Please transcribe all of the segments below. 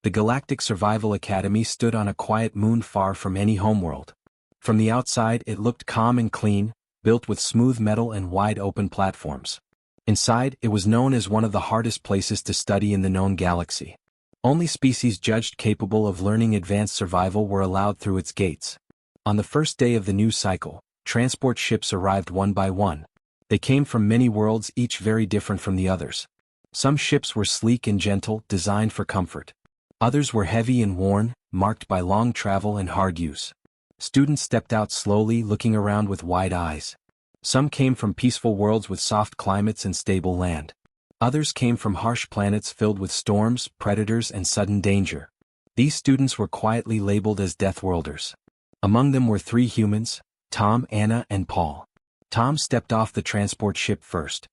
The Galactic Survival Academy stood on a quiet moon far from any homeworld. From the outside it looked calm and clean, built with smooth metal and wide-open platforms. Inside, it was known as one of the hardest places to study in the known galaxy. Only species judged capable of learning advanced survival were allowed through its gates. On the first day of the new cycle, transport ships arrived one by one. They came from many worlds, each very different from the others. Some ships were sleek and gentle, designed for comfort. Others were heavy and worn, marked by long travel and hard use. Students stepped out slowly, looking around with wide eyes. Some came from peaceful worlds with soft climates and stable land. Others came from harsh planets filled with storms, predators, and sudden danger. These students were quietly labeled as Deathworlders. Among them were 3 humans: Tom, Anna, and Paul. Tom stepped off the transport ship first.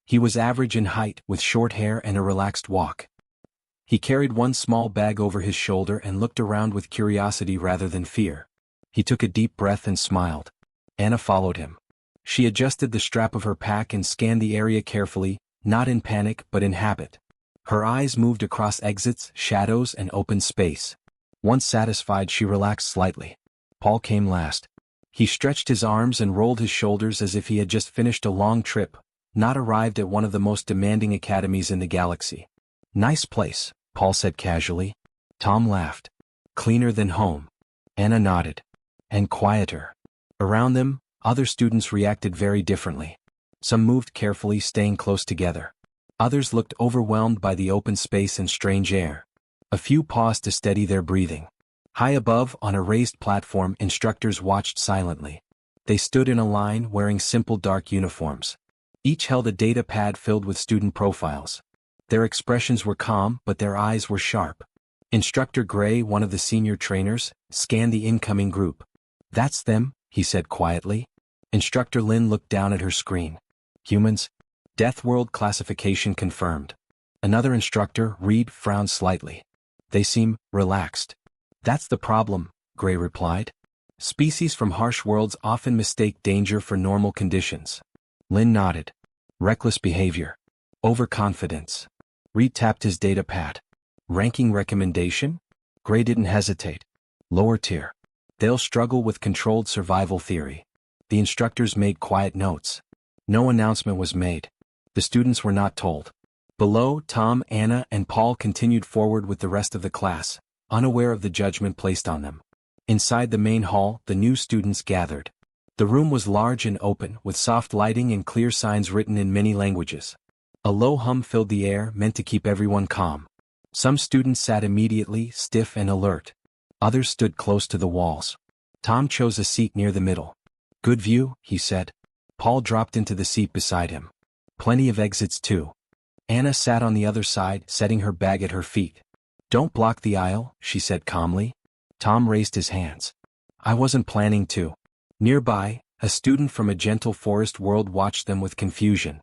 He was average in height, with short hair and a relaxed walk. He carried one small bag over his shoulder and looked around with curiosity rather than fear. He took a deep breath and smiled. Anna followed him. She adjusted the strap of her pack and scanned the area carefully, not in panic but in habit. Her eyes moved across exits, shadows, and open space. Once satisfied, she relaxed slightly. Paul came last. He stretched his arms and rolled his shoulders as if he had just finished a long trip, not arrived at one of the most demanding academies in the galaxy. "Nice place," Paul said casually. Tom laughed. "Cleaner than home." Anna nodded. "And quieter." Around them, other students reacted very differently. Some moved carefully, staying close together. Others looked overwhelmed by the open space and strange air. A few paused to steady their breathing. High above, on a raised platform, instructors watched silently. They stood in a line, wearing simple dark uniforms. Each held a data pad filled with student profiles. Their expressions were calm, but their eyes were sharp. Instructor Gray, one of the senior trainers, scanned the incoming group. "That's them," he said quietly. Instructor Lin looked down at her screen. "Humans? Deathworld classification confirmed." Another instructor, Reed, frowned slightly. "They seem relaxed." "That's the problem," Gray replied. "Species from harsh worlds often mistake danger for normal conditions." Lin nodded. "Reckless behavior. Overconfidence." Reed tapped his data pad. "Ranking recommendation?" Gray didn't hesitate. "Lower tier. They'll struggle with controlled survival theory." The instructors made quiet notes. No announcement was made. The students were not told. Below, Tom, Anna, and Paul continued forward with the rest of the class, unaware of the judgment placed on them. Inside the main hall, the new students gathered. The room was large and open, with soft lighting and clear signs written in many languages. A low hum filled the air, meant to keep everyone calm. Some students sat immediately, stiff and alert. Others stood close to the walls. Tom chose a seat near the middle. "Good view," he said. Paul dropped into the seat beside him. "Plenty of exits too." Anna sat on the other side, setting her bag at her feet. "Don't block the aisle," she said calmly. Tom raised his hands. "I wasn't planning to." Nearby, a student from a gentle forest world watched them with confusion.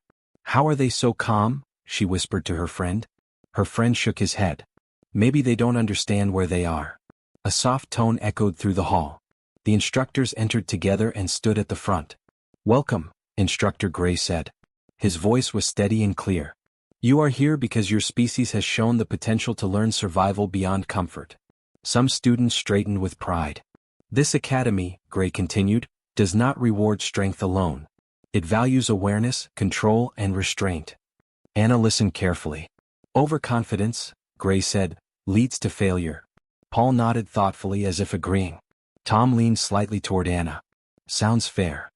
"How are they so calm?" she whispered to her friend. Her friend shook his head. "Maybe they don't understand where they are." A soft tone echoed through the hall. The instructors entered together and stood at the front. "Welcome," Instructor Gray said. His voice was steady and clear. "You are here because your species has shown the potential to learn survival beyond comfort." Some students straightened with pride. "This academy," Gray continued, "does not reward strength alone. It values awareness, control, and restraint." Anna listened carefully. "Overconfidence," Gray said, "leads to failure." Paul nodded thoughtfully as if agreeing. Tom leaned slightly toward Anna. "Sounds fair."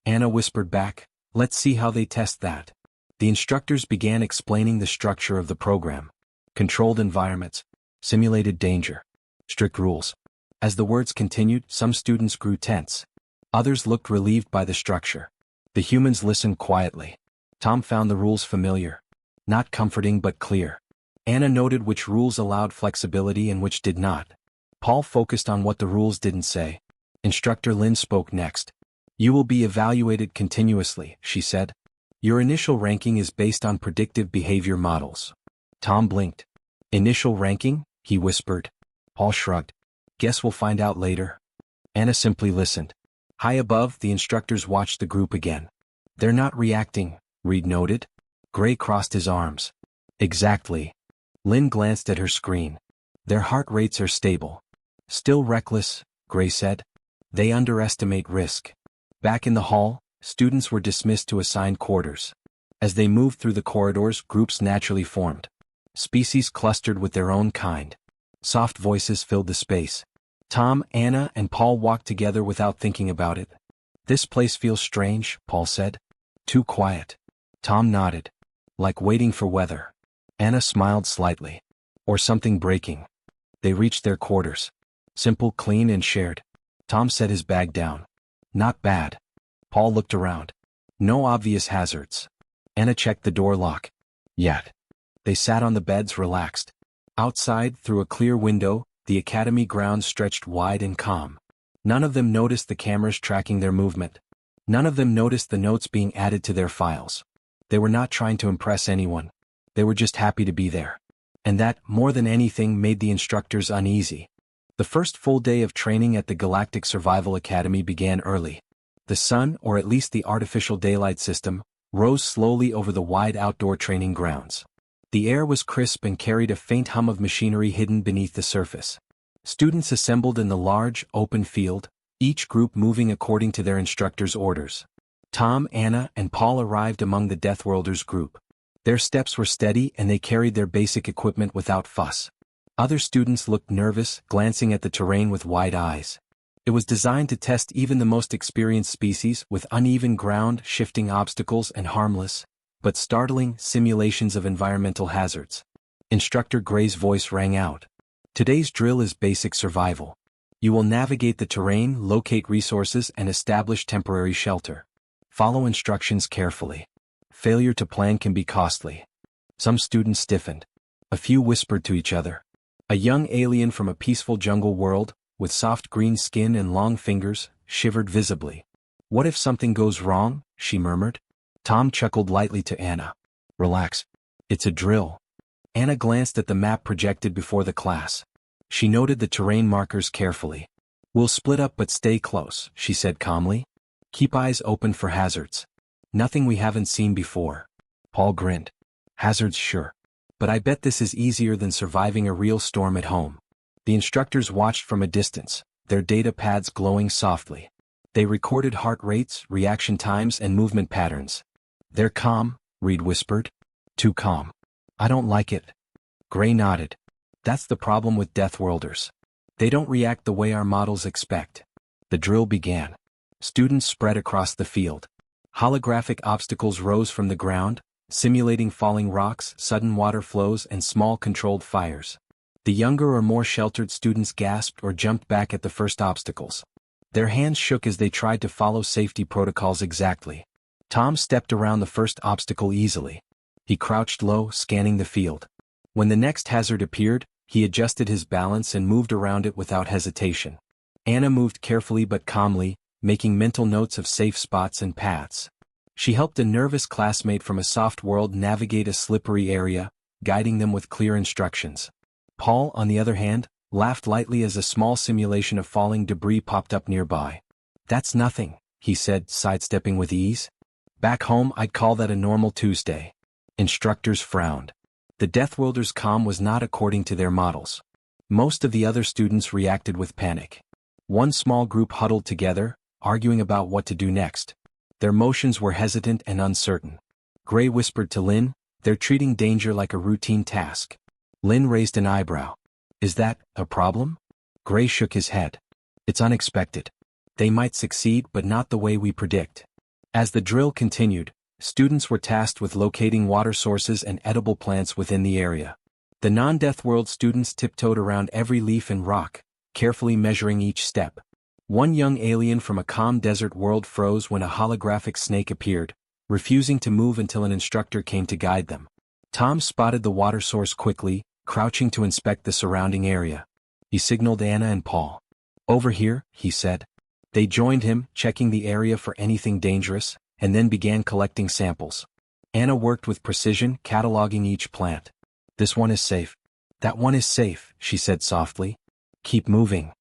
Anna whispered back, "Let's see how they test that." The instructors began explaining the structure of the program. Controlled environments, simulated danger, strict rules. As the words continued, some students grew tense. Others looked relieved by the structure. The humans listened quietly. Tom found the rules familiar. Not comforting but clear. Anna noted which rules allowed flexibility and which did not. Paul focused on what the rules didn't say. Instructor Lin spoke next. "You will be evaluated continuously," she said. "Your initial ranking is based on predictive behavior models." Tom blinked. "Initial ranking?" he whispered. Paul shrugged. "Guess we'll find out later." Anna simply listened. High above, the instructors watched the group again. "They're not reacting," Reed noted. Gray crossed his arms. "Exactly." Lynn glanced at her screen. Their heart rates are stable. Still reckless, Gray said. They underestimate risk. Back in the hall, students were dismissed to assigned quarters. As they moved through the corridors, groups naturally formed. Species clustered with their own kind. Soft voices filled the space. Tom, Anna, and Paul walked together without thinking about it. This place feels strange, Paul said. Too quiet. Tom nodded. Like waiting for weather. Anna smiled slightly. Or something breaking. They reached their quarters. Simple, clean, and shared. Tom set his bag down. Not bad. Paul looked around. No obvious hazards. Anna checked the door lock. Yet. They sat on the beds relaxed. Outside, through a clear window, the academy grounds stretched wide and calm. None of them noticed the cameras tracking their movement. None of them noticed the notes being added to their files. They were not trying to impress anyone. They were just happy to be there. And that, more than anything, made the instructors uneasy. The first full day of training at the Galactic Survival Academy began early. The sun, or at least the artificial daylight system, rose slowly over the wide outdoor training grounds. The air was crisp and carried a faint hum of machinery hidden beneath the surface. Students assembled in the large, open field, each group moving according to their instructor's orders. Tom, Anna, and Paul arrived among the Deathworlders group. Their steps were steady and they carried their basic equipment without fuss. Other students looked nervous, glancing at the terrain with wide eyes. It was designed to test even the most experienced species with uneven ground, shifting obstacles, and harmless, but startling, simulations of environmental hazards. Instructor Gray's voice rang out. Today's drill is basic survival. You will navigate the terrain, locate resources, and establish temporary shelter. Follow instructions carefully. Failure to plan can be costly. Some students stiffened. A few whispered to each other. A young alien from a peaceful jungle world, with soft green skin and long fingers, shivered visibly. What if something goes wrong? She murmured. Tom chuckled lightly to Anna. Relax. It's a drill. Anna glanced at the map projected before the class. She noted the terrain markers carefully. We'll split up but stay close, she said calmly. Keep eyes open for hazards. Nothing we haven't seen before. Paul grinned. Hazards, sure. But I bet this is easier than surviving a real storm at home. The instructors watched from a distance, their data pads glowing softly. They recorded heart rates, reaction times, and movement patterns. They're calm, Reed whispered. Too calm. I don't like it. Gray nodded. That's the problem with Deathworlders. They don't react the way our models expect. The drill began. Students spread across the field. Holographic obstacles rose from the ground, simulating falling rocks, sudden water flows, and small controlled fires. The younger or more sheltered students gasped or jumped back at the first obstacles. Their hands shook as they tried to follow safety protocols exactly. Tom stepped around the first obstacle easily. He crouched low, scanning the field. When the next hazard appeared, he adjusted his balance and moved around it without hesitation. Anna moved carefully but calmly, making mental notes of safe spots and paths. She helped a nervous classmate from a soft world navigate a slippery area, guiding them with clear instructions. Paul, on the other hand, laughed lightly as a small simulation of falling debris popped up nearby. That's nothing, he said, sidestepping with ease. Back home, I'd call that a normal Tuesday. Instructors frowned. The Deathworlders' calm was not according to their models. Most of the other students reacted with panic. One small group huddled together, arguing about what to do next. Their motions were hesitant and uncertain. Gray whispered to Lynn, they're treating danger like a routine task. Lynn raised an eyebrow. Is that a problem? Gray shook his head. It's unexpected. They might succeed but not the way we predict. As the drill continued, students were tasked with locating water sources and edible plants within the area. The non-Death World students tiptoed around every leaf and rock, carefully measuring each step. One young alien from a calm desert world froze when a holographic snake appeared, refusing to move until an instructor came to guide them. Tom spotted the water source quickly, crouching to inspect the surrounding area. He signaled Anna and Paul. Over here, he said. They joined him, checking the area for anything dangerous, and then began collecting samples. Anna worked with precision, cataloging each plant. This one is safe. That one is safe, she said softly. Keep moving.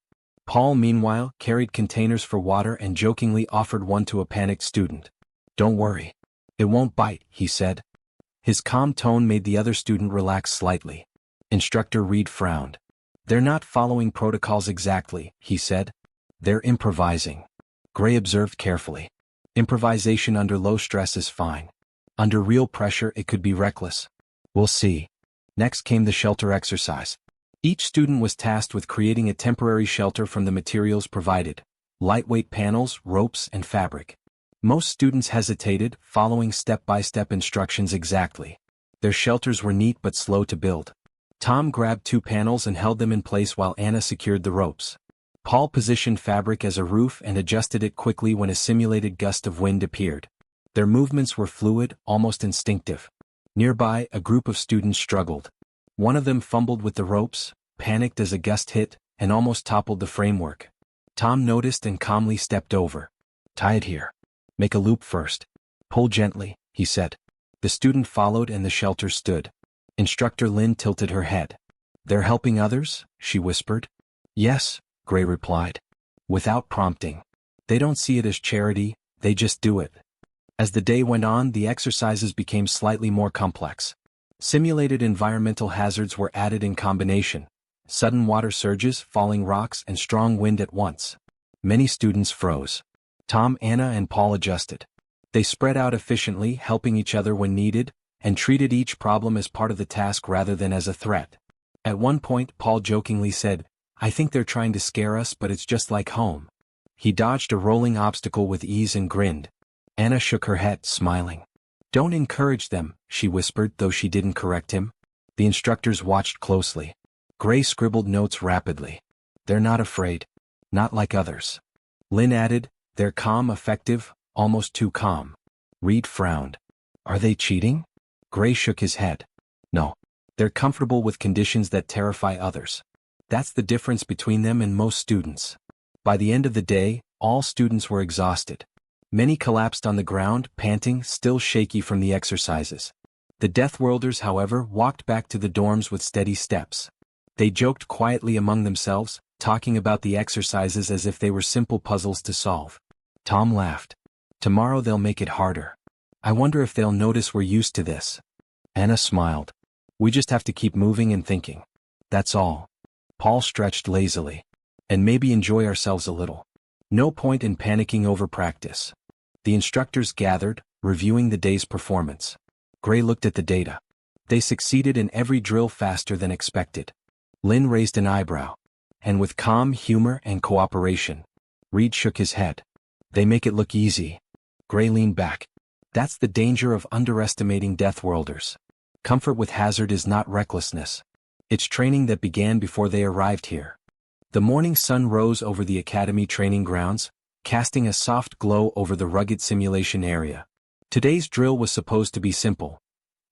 Paul, meanwhile, carried containers for water and jokingly offered one to a panicked student. Don't worry. It won't bite, he said. His calm tone made the other student relax slightly. Instructor Reed frowned. "They're not following protocols exactly," he said. "They're improvising." Gray observed carefully. Improvisation under low stress is fine. Under real pressure it could be reckless. "We'll see." Next came the shelter exercise. Each student was tasked with creating a temporary shelter from the materials provided: lightweight panels, ropes, and fabric. Most students hesitated, following step-by-step instructions exactly. Their shelters were neat but slow to build. Tom grabbed 2 panels and held them in place while Anna secured the ropes. Paul positioned fabric as a roof and adjusted it quickly when a simulated gust of wind appeared. Their movements were fluid, almost instinctive. Nearby, a group of students struggled. One of them fumbled with the ropes, panicked as a gust hit, and almost toppled the framework. Tom noticed and calmly stepped over. "Tie it here. Make a loop first. Pull gently," he said. The student followed and the shelter stood. Instructor Lynn tilted her head. "They're helping others?" she whispered. "Yes," Gray replied. Without prompting. "They don't see it as charity, they just do it." As the day went on, the exercises became slightly more complex. Simulated environmental hazards were added in combination: sudden water surges, falling rocks, and strong wind at once. Many students froze. Tom, Anna, and Paul adjusted. They spread out efficiently, helping each other when needed, and treated each problem as part of the task rather than as a threat. At one point, Paul jokingly said, "I think they're trying to scare us, but it's just like home." He dodged a rolling obstacle with ease and grinned. Anna shook her head, smiling. "Don't encourage them," she whispered, though she didn't correct him. The instructors watched closely. Gray scribbled notes rapidly. "They're not afraid. Not like others." Lynn added, "They're calm, effective, almost too calm." Reed frowned. "Are they cheating?" Gray shook his head. "No. They're comfortable with conditions that terrify others. That's the difference between them and most students." By the end of the day, all students were exhausted. Many collapsed on the ground, panting, still shaky from the exercises. The Deathworlders, however, walked back to the dorms with steady steps. They joked quietly among themselves, talking about the exercises as if they were simple puzzles to solve. Tom laughed. "Tomorrow they'll make it harder. I wonder if they'll notice we're used to this." Anna smiled. "We just have to keep moving and thinking. That's all." Paul stretched lazily. "And maybe enjoy ourselves a little. No point in panicking over practice." The instructors gathered, reviewing the day's performance. Gray looked at the data. They succeeded in every drill faster than expected. Lynn raised an eyebrow. "And with calm humor and cooperation." Reed shook his head. "They make it look easy." Gray leaned back. "That's the danger of underestimating Deathworlders. Comfort with hazard is not recklessness. It's training that began before they arrived here." The morning sun rose over the academy training grounds, casting a soft glow over the rugged simulation area. Today's drill was supposed to be simple.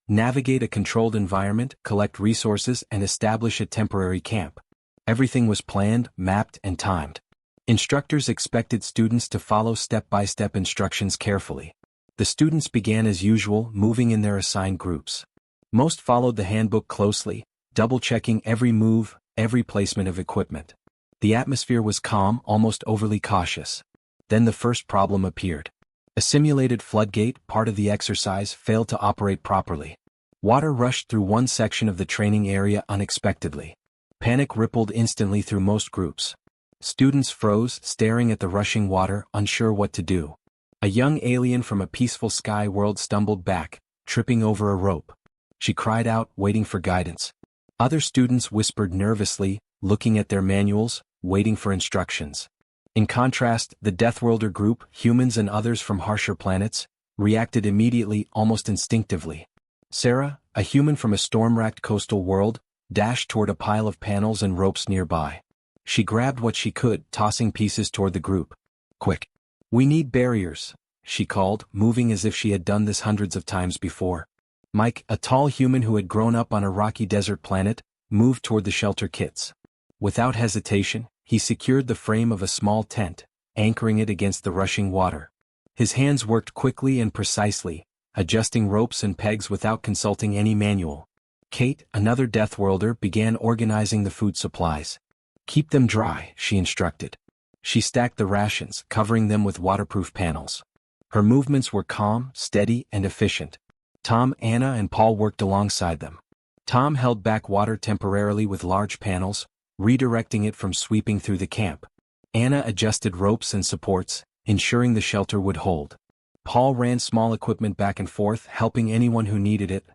Navigate a controlled environment, collect resources, and establish a temporary camp. Everything was planned, mapped, and timed. Instructors expected students to follow step-by-step instructions carefully. The students began as usual, moving in their assigned groups. Most followed the handbook closely, double-checking every move, every placement of equipment. The atmosphere was calm, almost overly cautious. Then the first problem appeared. A simulated floodgate, part of the exercise, failed to operate properly. Water rushed through one section of the training area unexpectedly. Panic rippled instantly through most groups. Students froze, staring at the rushing water, unsure what to do. A young alien from a peaceful sky world stumbled back, tripping over a rope. She cried out, waiting for guidance. Other students whispered nervously, looking at their manuals, waiting for instructions. In contrast, the Deathworlder group, humans and others from harsher planets, reacted immediately, almost instinctively. Sarah, a human from a storm-racked coastal world, dashed toward a pile of panels and ropes nearby. She grabbed what she could, tossing pieces toward the group. "Quick! We need barriers," she called, moving as if she had done this hundreds of times before. Mike, a tall human who had grown up on a rocky desert planet, moved toward the shelter kits. Without hesitation, he secured the frame of a small tent, anchoring it against the rushing water. His hands worked quickly and precisely, adjusting ropes and pegs without consulting any manual. Kate, another Deathworlder, began organizing the food supplies. "Keep them dry," she instructed. She stacked the rations, covering them with waterproof panels. Her movements were calm, steady, and efficient. Tom, Anna, and Paul worked alongside them. Tom held back water temporarily with large panels, redirecting it from sweeping through the camp. Anna adjusted ropes and supports, ensuring the shelter would hold. Paul ran small equipment back and forth, helping anyone who needed it.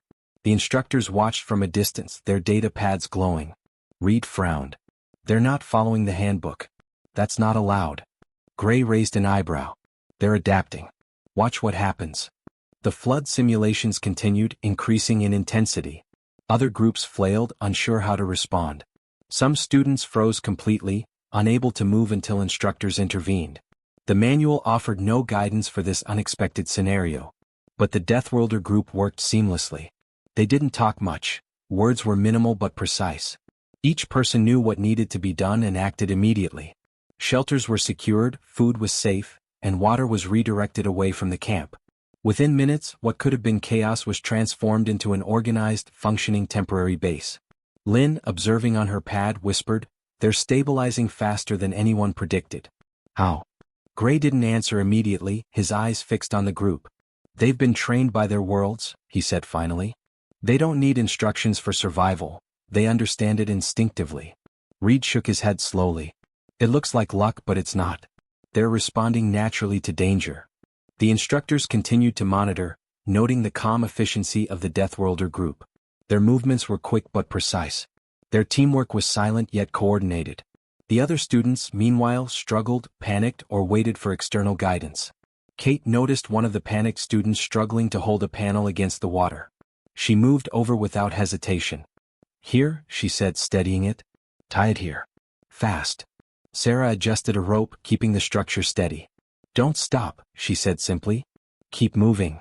The instructors watched from a distance, their data pads glowing. Reed frowned. They're not following the handbook. That's not allowed. Gray raised an eyebrow. They're adapting. Watch what happens. The flood simulations continued, increasing in intensity. Other groups flailed, unsure how to respond. Some students froze completely, unable to move until instructors intervened. The manual offered no guidance for this unexpected scenario. But the Deathworlder group worked seamlessly. They didn't talk much. Words were minimal but precise. Each person knew what needed to be done and acted immediately. Shelters were secured, food was safe, and water was redirected away from the camp. Within minutes, what could have been chaos was transformed into an organized, functioning temporary base. Lynn, observing on her pad, whispered, "They're stabilizing faster than anyone predicted." How? Gray didn't answer immediately, his eyes fixed on the group. "They've been trained by their worlds," he said finally. "They don't need instructions for survival, they understand it instinctively." Reed shook his head slowly. "It looks like luck, but it's not. They're responding naturally to danger." The instructors continued to monitor, noting the calm efficiency of the Deathworlder group. Their movements were quick but precise. Their teamwork was silent yet coordinated. The other students, meanwhile, struggled, panicked, or waited for external guidance. Kate noticed one of the panicked students struggling to hold a panel against the water. She moved over without hesitation. "Here," she said, steadying it. "Tie it here. Fast." Sarah adjusted a rope, keeping the structure steady. "Don't stop," she said simply. "Keep moving."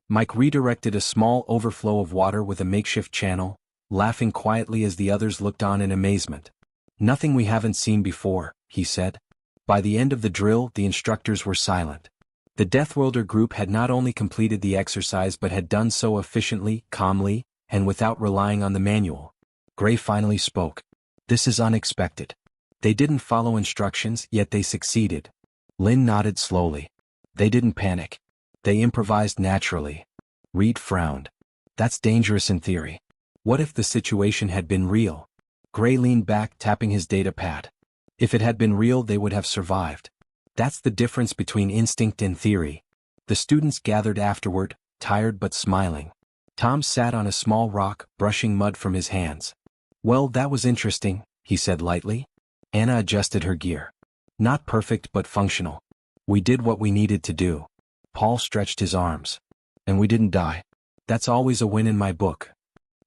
Mike redirected a small overflow of water with a makeshift channel, laughing quietly as the others looked on in amazement. "Nothing we haven't seen before," he said. By the end of the drill, the instructors were silent. The Deathworlder group had not only completed the exercise but had done so efficiently, calmly, and without relying on the manual. Gray finally spoke. "This is unexpected. They didn't follow instructions, yet they succeeded." Lynn nodded slowly. "They didn't panic. They improvised naturally." Reed frowned. "That's dangerous in theory. What if the situation had been real?" Gray leaned back, tapping his data pad. "If it had been real, they would have survived. That's the difference between instinct and theory." The students gathered afterward, tired but smiling. Tom sat on a small rock, brushing mud from his hands. "Well, that was interesting," he said lightly. Anna adjusted her gear. "Not perfect but functional. We did what we needed to do." Paul stretched his arms. "And we didn't die. That's always a win in my book."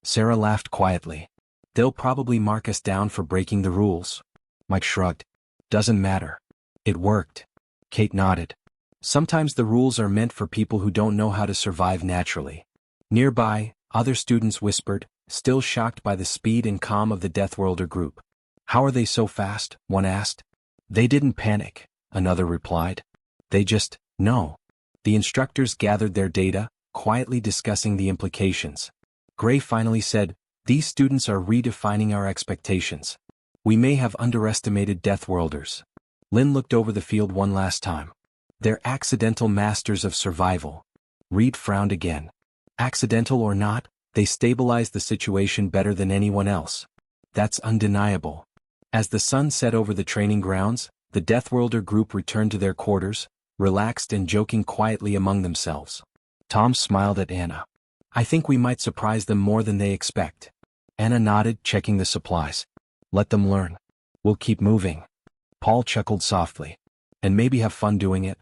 Sarah laughed quietly. "They'll probably mark us down for breaking the rules." Mike shrugged. "Doesn't matter. It worked." Kate nodded. "Sometimes the rules are meant for people who don't know how to survive naturally." Nearby, other students whispered, still shocked by the speed and calm of the Deathworlder group. "How are they so fast?" one asked. "They didn't panic," another replied. "They just know." The instructors gathered their data, quietly discussing the implications. Gray finally said, "These students are redefining our expectations. We may have underestimated Deathworlders." Lynn looked over the field one last time. "They're accidental masters of survival." Reed frowned again. "Accidental or not, they stabilized the situation better than anyone else. That's undeniable." As the sun set over the training grounds, the Deathworlder group returned to their quarters, relaxed and joking quietly among themselves. Tom smiled at Anna. "I think we might surprise them more than they expect." Anna nodded, checking the supplies. "Let them learn. We'll keep moving." Paul chuckled softly. "And maybe have fun doing it."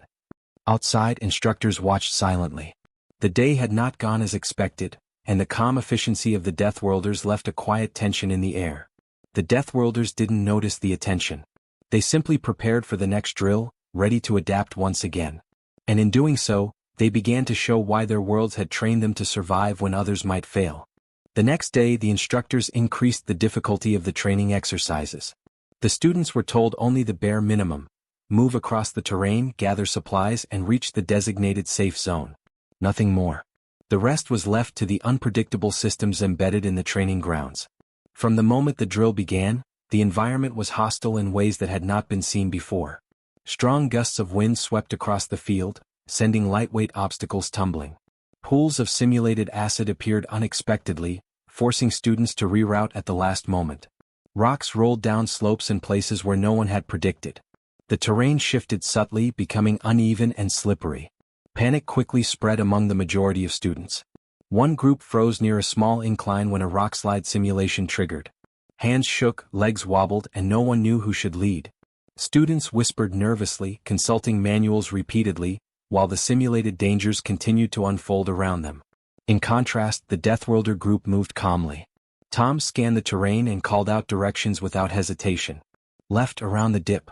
Outside, instructors watched silently. The day had not gone as expected, and the calm efficiency of the Deathworlders left a quiet tension in the air. The Deathworlders didn't notice the attention. They simply prepared for the next drill, ready to adapt once again. And in doing so, they began to show why their worlds had trained them to survive when others might fail. The next day, the instructors increased the difficulty of the training exercises. The students were told only the bare minimum: move across the terrain, gather supplies, and reach the designated safe zone. Nothing more. The rest was left to the unpredictable systems embedded in the training grounds. From the moment the drill began, the environment was hostile in ways that had not been seen before. Strong gusts of wind swept across the field, sending lightweight obstacles tumbling. Pools of simulated acid appeared unexpectedly, forcing students to reroute at the last moment. Rocks rolled down slopes in places where no one had predicted. The terrain shifted subtly, becoming uneven and slippery. Panic quickly spread among the majority of students. One group froze near a small incline when a rockslide simulation triggered. Hands shook, legs wobbled, and no one knew who should lead. Students whispered nervously, consulting manuals repeatedly, while the simulated dangers continued to unfold around them. In contrast, the Deathworlder group moved calmly. Tom scanned the terrain and called out directions without hesitation. Left around the dip.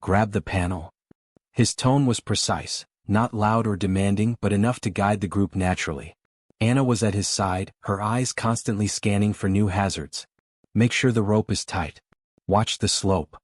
Grab the panel. His tone was precise, not loud or demanding but enough to guide the group naturally. Anna was at his side, her eyes constantly scanning for new hazards. Make sure the rope is tight. Watch the slope.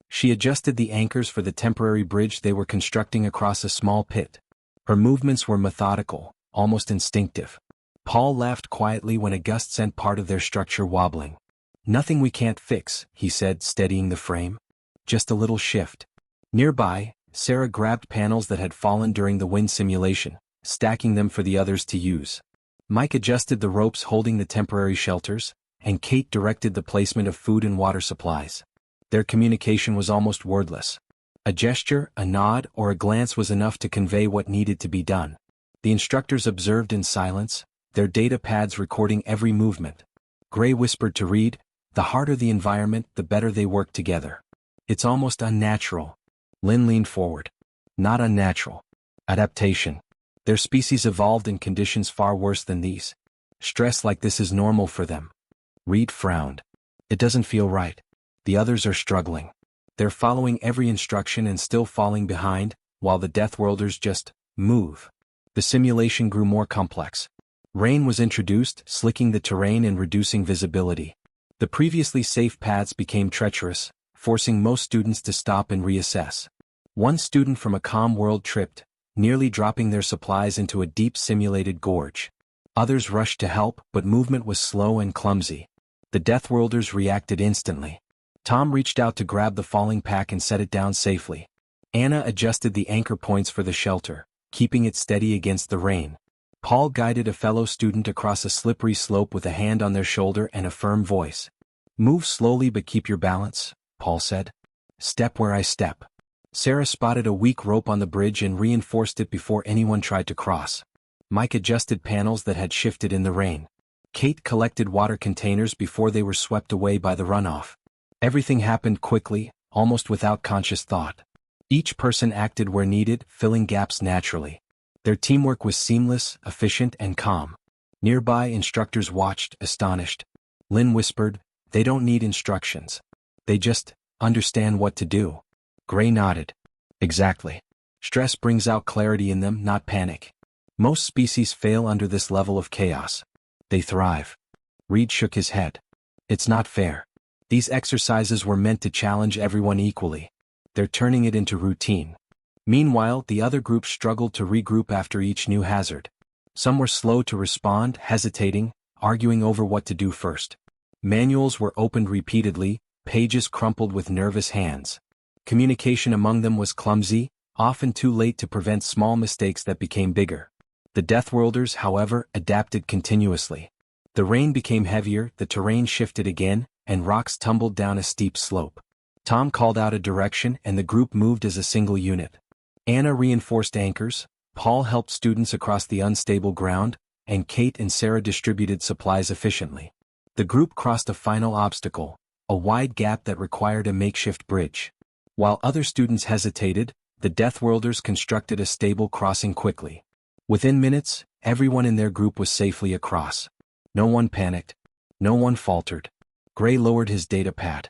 She adjusted the anchors for the temporary bridge they were constructing across a small pit. Her movements were methodical, almost instinctive. Paul laughed quietly when a gust sent part of their structure wobbling. Nothing we can't fix, he said, steadying the frame. Just a little shift. Nearby, Sarah grabbed panels that had fallen during the wind simulation, stacking them for the others to use. Mike adjusted the ropes holding the temporary shelters, and Kate directed the placement of food and water supplies. Their communication was almost wordless. A gesture, a nod, or a glance was enough to convey what needed to be done. The instructors observed in silence, their data pads recording every movement. Gray whispered to Reed, "The harder the environment, the better they work together. It's almost unnatural." Lynn leaned forward. Not unnatural. Adaptation. Their species evolved in conditions far worse than these. Stress like this is normal for them. Reed frowned. It doesn't feel right. The others are struggling. They're following every instruction and still falling behind, while the Deathworlders just move. The simulation grew more complex. Rain was introduced, slicking the terrain and reducing visibility. The previously safe paths became treacherous, forcing most students to stop and reassess. One student from a calm world tripped, nearly dropping their supplies into a deep simulated gorge. Others rushed to help, but movement was slow and clumsy. The Deathworlders reacted instantly. Tom reached out to grab the falling pack and set it down safely. Anna adjusted the anchor points for the shelter, keeping it steady against the rain. Paul guided a fellow student across a slippery slope with a hand on their shoulder and a firm voice. "Move slowly but keep your balance," Paul said. "Step where I step." Sarah spotted a weak rope on the bridge and reinforced it before anyone tried to cross. Mike adjusted panels that had shifted in the rain. Kate collected water containers before they were swept away by the runoff. Everything happened quickly, almost without conscious thought. Each person acted where needed, filling gaps naturally. Their teamwork was seamless, efficient, and calm. Nearby instructors watched, astonished. Lynn whispered, "They don't need instructions. They just understand what to do." Gray nodded. "Exactly. Stress brings out clarity in them, not panic. Most species fail under this level of chaos. They thrive." Reed shook his head. "It's not fair. These exercises were meant to challenge everyone equally. They're turning it into routine." Meanwhile, the other groups struggled to regroup after each new hazard. Some were slow to respond, hesitating, arguing over what to do first. Manuals were opened repeatedly, pages crumpled with nervous hands. Communication among them was clumsy, often too late to prevent small mistakes that became bigger. The Deathworlders, however, adapted continuously. The rain became heavier, the terrain shifted again, and rocks tumbled down a steep slope. Tom called out a direction and the group moved as a single unit. Anna reinforced anchors, Paul helped students across the unstable ground, and Kate and Sarah distributed supplies efficiently. The group crossed a final obstacle, a wide gap that required a makeshift bridge. While other students hesitated, the Deathworlders constructed a stable crossing quickly. Within minutes, everyone in their group was safely across. No one panicked. No one faltered. Gray lowered his data pad.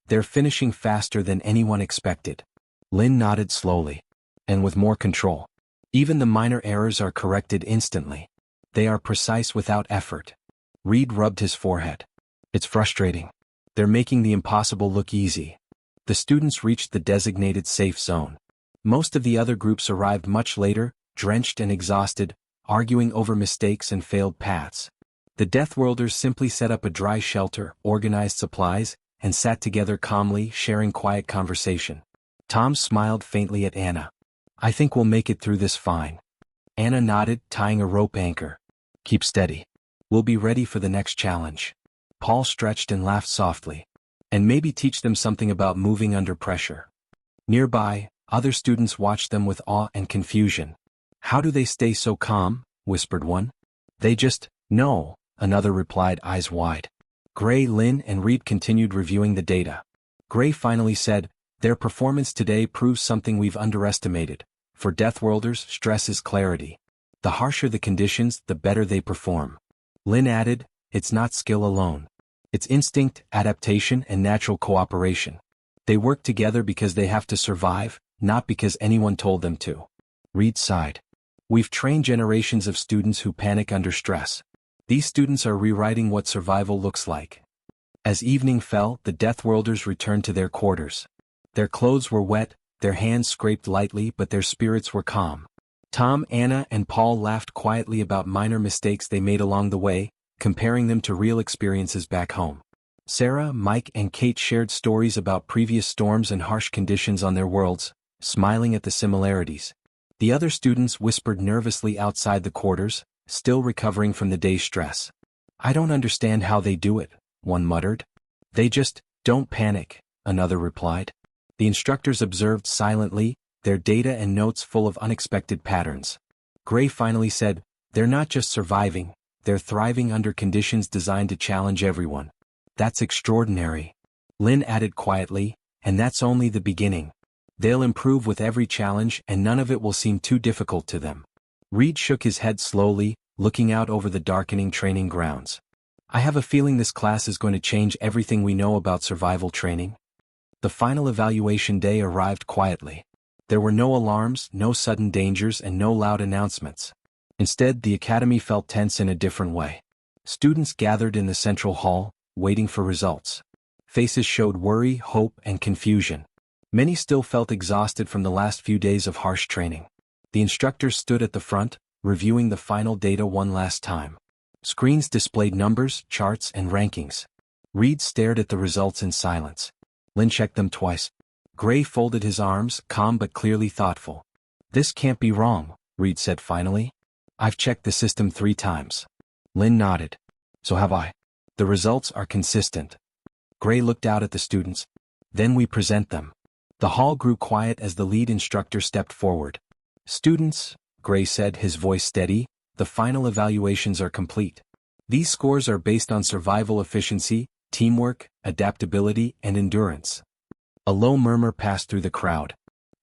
"They're finishing faster than anyone expected." Lynn nodded slowly. "And with more control. Even the minor errors are corrected instantly. They are precise without effort." Reed rubbed his forehead. "It's frustrating. They're making the impossible look easy." The students reached the designated safe zone. Most of the other groups arrived much later, drenched and exhausted, arguing over mistakes and failed paths. The Deathworlders simply set up a dry shelter, organized supplies, and sat together calmly, sharing quiet conversation. Tom smiled faintly at Anna. "I think we'll make it through this fine." Anna nodded, tying a rope anchor. "Keep steady. We'll be ready for the next challenge." Paul stretched and laughed softly. And maybe teach them something about moving under pressure. Nearby, other students watched them with awe and confusion. How do they stay so calm? Whispered one. They just know, another replied, eyes wide. Gray, Lynn, and Reed continued reviewing the data. Gray finally said, their performance today proves something we've underestimated. For Deathworlders, stress is clarity. The harsher the conditions, the better they perform. Lynn added, it's not skill alone. It's instinct, adaptation, and natural cooperation. They work together because they have to survive, not because anyone told them to. Reed sighed. We've trained generations of students who panic under stress. These students are rewriting what survival looks like. As evening fell, the Deathworlders returned to their quarters. Their clothes were wet, their hands scraped lightly, but their spirits were calm. Tom, Anna, and Paul laughed quietly about minor mistakes they made along the way, comparing them to real experiences back home. Sarah, Mike, and Kate shared stories about previous storms and harsh conditions on their worlds, smiling at the similarities. The other students whispered nervously outside the quarters, still recovering from the day's stress. I don't understand how they do it, one muttered. They just don't panic, another replied. The instructors observed silently, their data and notes full of unexpected patterns. Gray finally said, they're not just surviving, they're thriving under conditions designed to challenge everyone. That's extraordinary. Lynn added quietly, and that's only the beginning. They'll improve with every challenge and none of it will seem too difficult to them. Reed shook his head slowly, looking out over the darkening training grounds. I have a feeling this class is going to change everything we know about survival training. The final evaluation day arrived quietly. There were no alarms, no sudden dangers, and no loud announcements. Instead, the academy felt tense in a different way. Students gathered in the central hall, waiting for results. Faces showed worry, hope, and confusion. Many still felt exhausted from the last few days of harsh training. The instructors stood at the front, reviewing the final data one last time. Screens displayed numbers, charts, and rankings. Reed stared at the results in silence. Lynn checked them twice. Gray folded his arms, calm but clearly thoughtful. This can't be wrong, Reed said finally. I've checked the system 3 times. Lynn nodded. So have I. The results are consistent. Gray looked out at the students. Then we present them. The hall grew quiet as the lead instructor stepped forward. Students, Gray said, his voice steady, the final evaluations are complete. These scores are based on survival efficiency, teamwork, adaptability, and endurance. A low murmur passed through the crowd.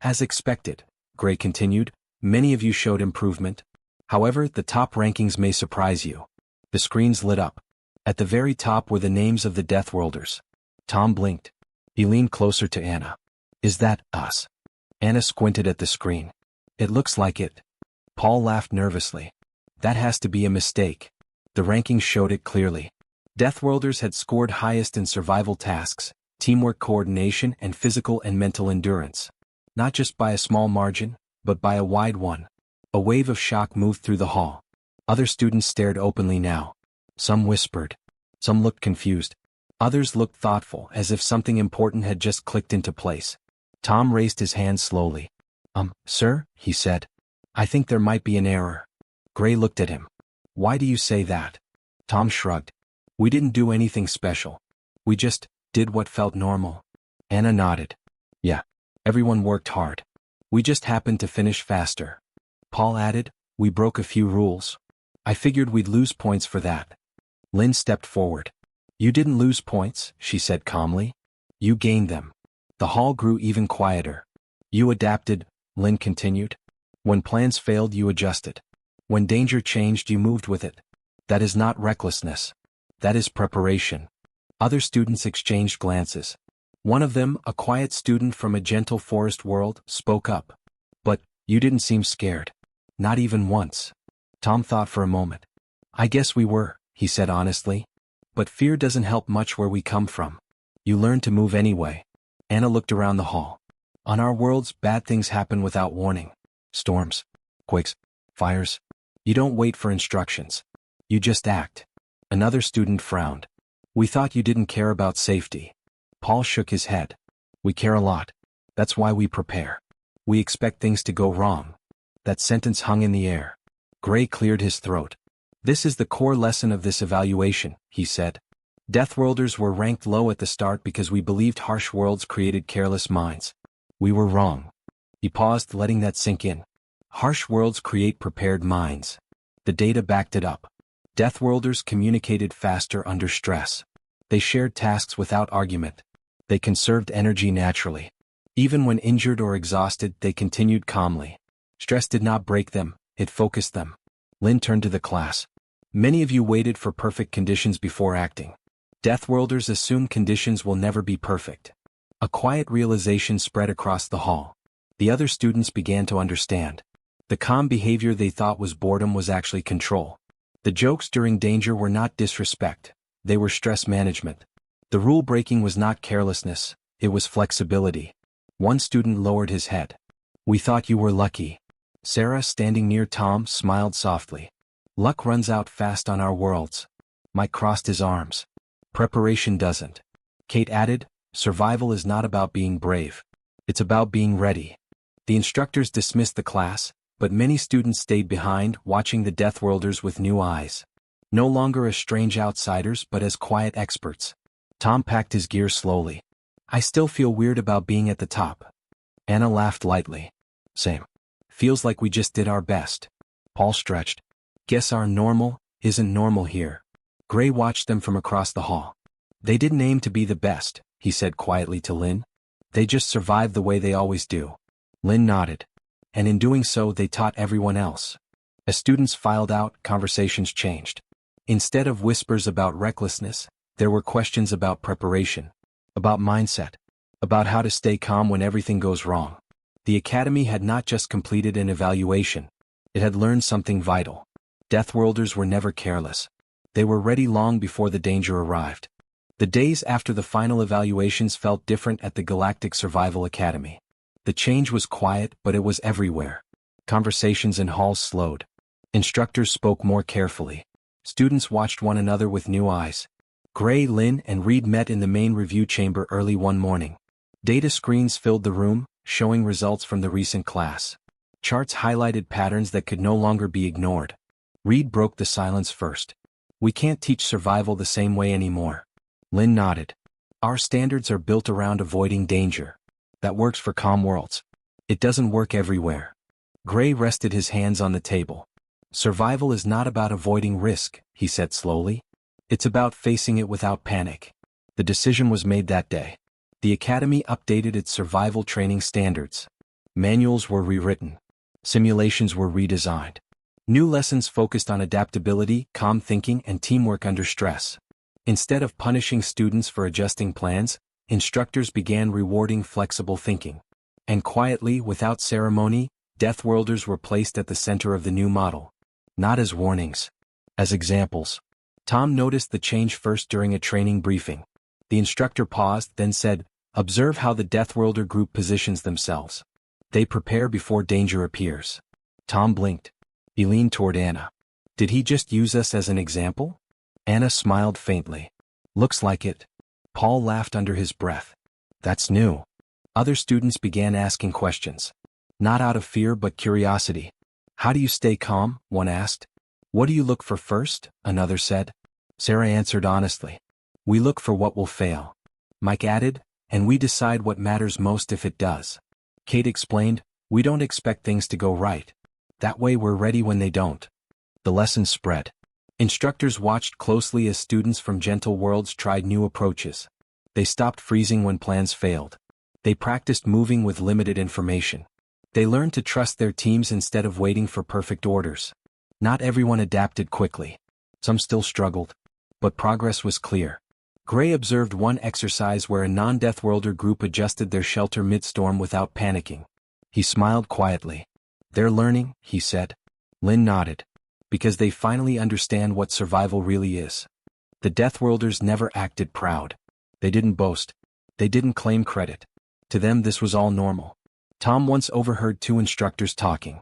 As expected, Gray continued, many of you showed improvement. However, the top rankings may surprise you. The screens lit up. At the very top were the names of the Deathworlders. Tom blinked. He leaned closer to Anna. Is that us? Anna squinted at the screen. It looks like it. Paul laughed nervously. That has to be a mistake. The rankings showed it clearly. Deathworlders had scored highest in survival tasks, teamwork coordination, and physical and mental endurance. Not just by a small margin, but by a wide one. A wave of shock moved through the hall. Other students stared openly now. Some whispered. Some looked confused. Others looked thoughtful, as if something important had just clicked into place. Tom raised his hand slowly. Sir, he said. I think there might be an error. Gray looked at him. Why do you say that? Tom shrugged. We didn't do anything special. We just did what felt normal. Anna nodded. Yeah, everyone worked hard. We just happened to finish faster. Paul added, we broke a few rules. I figured we'd lose points for that. Lynn stepped forward. You didn't lose points, she said calmly. You gained them. The hall grew even quieter. You adapted, Lynn continued. When plans failed, you adjusted. When danger changed, you moved with it. That is not recklessness. That is preparation. Other students exchanged glances. One of them, a quiet student from a gentle forest world, spoke up. But, you didn't seem scared. Not even once. Tom thought for a moment. I guess we were, he said honestly. But fear doesn't help much where we come from. You learn to move anyway. Anna looked around the hall. On our worlds, bad things happen without warning. Storms, quakes, fires. You don't wait for instructions. You just act. Another student frowned. We thought you didn't care about safety. Paul shook his head. We care a lot. That's why we prepare. We expect things to go wrong. That sentence hung in the air. Gray cleared his throat. This is the core lesson of this evaluation, he said. Deathworlders were ranked low at the start because we believed harsh worlds created careless minds. We were wrong. He paused, letting that sink in. Harsh worlds create prepared minds. The data backed it up. Deathworlders communicated faster under stress. They shared tasks without argument. They conserved energy naturally. Even when injured or exhausted, they continued calmly. Stress did not break them, it focused them. Lynn turned to the class. Many of you waited for perfect conditions before acting. Deathworlders assume conditions will never be perfect. A quiet realization spread across the hall. The other students began to understand. The calm behavior they thought was boredom was actually control. The jokes during danger were not disrespect, they were stress management. The rule breaking was not carelessness, it was flexibility. One student lowered his head. We thought you were lucky. Sarah, standing near Tom, smiled softly. Luck runs out fast on our worlds. Mike crossed his arms. Preparation doesn't. Kate added, survival is not about being brave. It's about being ready. The instructors dismissed the class, but many students stayed behind, watching the Deathworlders with new eyes. No longer as strange outsiders but as quiet experts. Tom packed his gear slowly. I still feel weird about being at the top. Anna laughed lightly. Same. Feels like we just did our best. Paul stretched. Guess our normal isn't normal here. Gray watched them from across the hall. They didn't aim to be the best, he said quietly to Lynn. They just survived the way they always do. Lynn nodded. And in doing so they taught everyone else. As students filed out, conversations changed. Instead of whispers about recklessness, there were questions about preparation, about mindset, about how to stay calm when everything goes wrong. The academy had not just completed an evaluation, it had learned something vital. Deathworlders were never careless. They were ready long before the danger arrived. The days after the final evaluations felt different at the Galactic Survival Academy. The change was quiet, but it was everywhere. Conversations in halls slowed. Instructors spoke more carefully. Students watched one another with new eyes. Gray, Lynn, and Reed met in the main review chamber early one morning. Data screens filled the room, showing results from the recent class. Charts highlighted patterns that could no longer be ignored. Reed broke the silence first. We can't teach survival the same way anymore. Lynn nodded. Our standards are built around avoiding danger. That works for calm worlds. It doesn't work everywhere. Gray rested his hands on the table. Survival is not about avoiding risk, he said slowly. It's about facing it without panic. The decision was made that day. The academy updated its survival training standards. Manuals were rewritten. Simulations were redesigned. New lessons focused on adaptability, calm thinking, and teamwork under stress. Instead of punishing students for adjusting plans, instructors began rewarding flexible thinking. And quietly, without ceremony, Deathworlders were placed at the center of the new model. Not as warnings. As examples. Tom noticed the change first during a training briefing. The instructor paused, then said, observe how the Deathworlder group positions themselves. They prepare before danger appears. Tom blinked. He leaned toward Anna. Did he just use us as an example? Anna smiled faintly. Looks like it. Paul laughed under his breath. That's new. Other students began asking questions. Not out of fear but curiosity. How do you stay calm? One asked. What do you look for first? Another said. Sarah answered honestly. We look for what will fail. Mike added, and we decide what matters most if it does. Kate explained, we don't expect things to go right. That way we're ready when they don't. The lesson spread. Instructors watched closely as students from gentle worlds tried new approaches. They stopped freezing when plans failed. They practiced moving with limited information. They learned to trust their teams instead of waiting for perfect orders. Not everyone adapted quickly. Some still struggled. But progress was clear. Gray observed one exercise where a non-Deathworlder group adjusted their shelter mid-storm without panicking. He smiled quietly. They're learning, he said. Lynn nodded. Because they finally understand what survival really is. The Deathworlders never acted proud. They didn't boast. They didn't claim credit. To them this was all normal. Tom once overheard two instructors talking.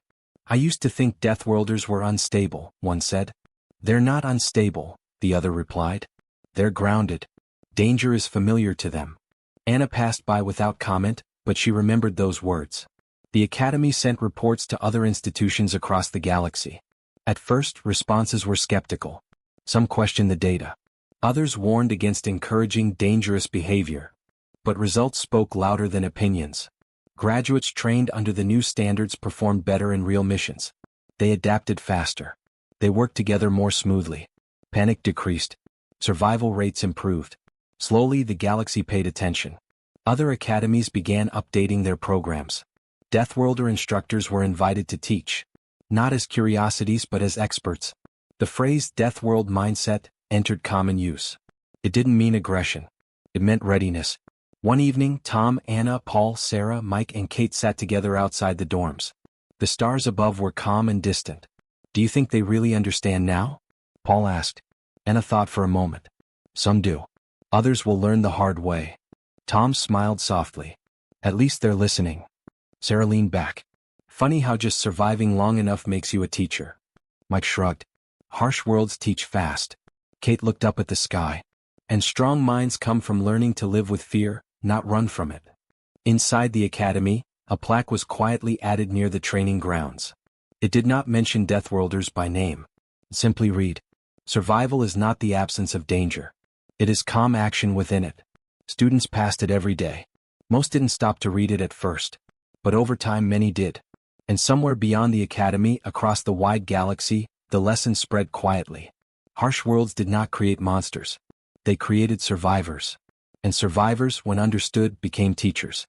I used to think Deathworlders were unstable, one said. They're not unstable, the other replied. They're grounded. Danger is familiar to them. Anna passed by without comment, but she remembered those words. The academy sent reports to other institutions across the galaxy. At first, responses were skeptical. Some questioned the data. Others warned against encouraging dangerous behavior. But results spoke louder than opinions. Graduates trained under the new standards performed better in real missions. They adapted faster. They worked together more smoothly. Panic decreased. Survival rates improved. Slowly the galaxy paid attention. Other academies began updating their programs. Deathworlder instructors were invited to teach. Not as curiosities but as experts. The phrase Deathworld mindset entered common use. It didn't mean aggression. It meant readiness. One evening, Tom, Anna, Paul, Sarah, Mike, and Kate sat together outside the dorms. The stars above were calm and distant. "Do you think they really understand now?" Paul asked. Anna thought for a moment. "Some do. Others will learn the hard way." Tom smiled softly. "At least they're listening." Sarah leaned back. "Funny how just surviving long enough makes you a teacher." Mike shrugged. "Harsh worlds teach fast." Kate looked up at the sky. "And strong minds come from learning to live with fear, not run from it." Inside the academy, a plaque was quietly added near the training grounds. It did not mention Deathworlders by name. It simply read, "Survival is not the absence of danger. It is calm action within it." Students passed it every day. Most didn't stop to read it at first. But over time many did. And somewhere beyond the academy, across the wide galaxy, the lesson spread quietly. Harsh worlds did not create monsters. They created survivors. And survivors, when understood, became teachers.